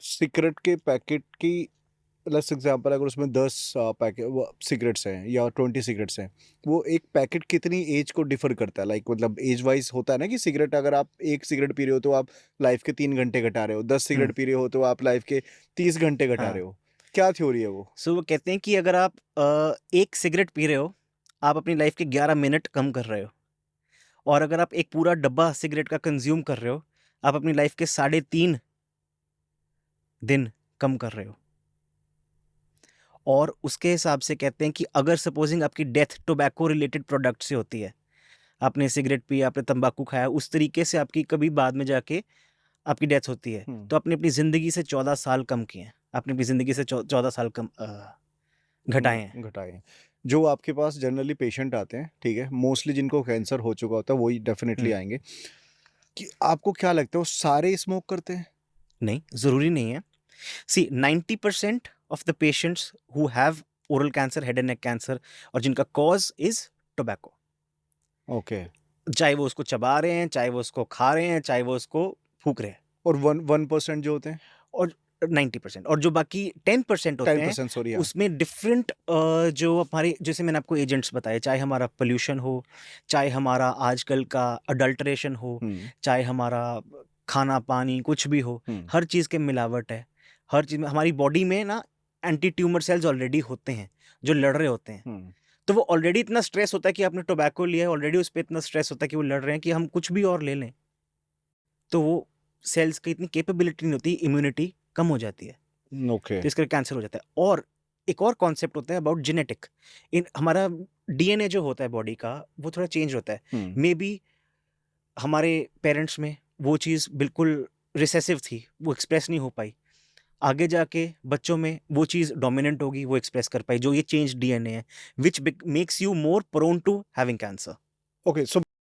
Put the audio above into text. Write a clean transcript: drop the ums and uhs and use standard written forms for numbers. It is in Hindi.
सिगरेट के पैकेट की लेट्स एग्जांपल, अगर उसमें 10 पैकेट सिगरेट्स हैं या 20 सिगरेट्स हैं, वो एक पैकेट कितनी एज को डिफर करता है? लाइक मतलब एज वाइज होता है ना कि सिगरेट, अगर आप एक सिगरेट पी रहे हो तो आप लाइफ के 3 घंटे घटा रहे हो, 10 हम्म, सिगरेट पी रहे हो तो आप लाइफ के 30 घंटे घटा रहे हाँ। हो। क्या थ्योरी है वो? सो वो कहते हैं कि अगर आप एक सिगरेट पी रहे हो, आप अपनी लाइफ के 11 मिनट कम कर रहे हो। और अगर आप एक पूरा डब्बा सिगरेट का कंज्यूम कर रहे हो, आप अपनी लाइफ के 3.5 दिन कम कर रहे हो। और उसके हिसाब से कहते हैं कि अगर सपोजिंग आपकी डेथ टोबैको रिलेटेड प्रोडक्ट से होती है, आपने सिगरेट पी, आपने तंबाकू खाया, उस तरीके से आपकी कभी बाद में जाके आपकी डेथ होती है, हम्म। तो आपने अपनी ज़िंदगी से 14 साल कम किए हैं। आपने अपनी ज़िंदगी से 14 साल कम घटाए हैं। घटाए। जो आपके पास जनरली पेशेंट आते हैं, ठीक है, मोस्टली जिनको कैंसर हो चुका होता है वही डेफिनेटली हुँ। आएंगे, कि आपको क्या लगता है वो सारे स्मोक करते हैं? नहीं, ज़रूरी नहीं है। सी 90% of the patients who have oral cancer, head and neck cancer, और जिनका कॉज़ इज़ टोबैको। ओके। चाहे वो उसको चबा रहे हैं, चाहे वो उसको खा रहे हैं, चाहे वो उसको फूँक रहे हैं। और 1% जो होते हैं? और 90%, और जो बाकी 10% होते हैं, 10%, सॉरी, हाँ। उसमें डिफरेंट जो हमारे, जैसे मैंने आपको एजेंट्स बताए, चाहे हमारा पोल्यूशन हो, चाहे हमारा आजकल का अडल्ट्रेशन हो, हम्म। चाहे हमारा खाना पानी कुछ भी हो, हम्म। हर चीज़ के मिलावट है। हर चीज़ में हमारी बॉडी में ना एंटी ट्यूमर सेल्स ऑलरेडी होते हैं, जो लड़ रहे होते हैं। हम्म। तो वो ऑलरेडी इतना स्ट्रेस होता है कि आपने टोबैको लिया है, ऑलरेडी उस पे इतना स्ट्रेस होता है कि वो लड़ रहे हैं कि हम कुछ भी और ले लें। तो वो सेल्स की इतनी कैपेबिलिटी नहीं होती, इम्यूनिटी कम हो जाती है, ओके। तो इसका कैंसर हो जाता है। और एक और कॉन्सेप्ट होता है अबाउट जेनेटिक। इन हमारा डीएनए जो होता है बॉडी का, वो थोड़ा चेंज होता है। हम्म। मे बी हमारे पेरेंट्स में वो चीज़ बिल्कुल रिसेसिव थी, वो एक्सप्रेस नहीं हो पाई। आगे जाके बच्चों में वो चीज़ डोमिनेंट होगी, वो एक्सप्रेस कर पाई, जो ये चेंज डीएनए है, which makes you more prone to having cancer. Okay, so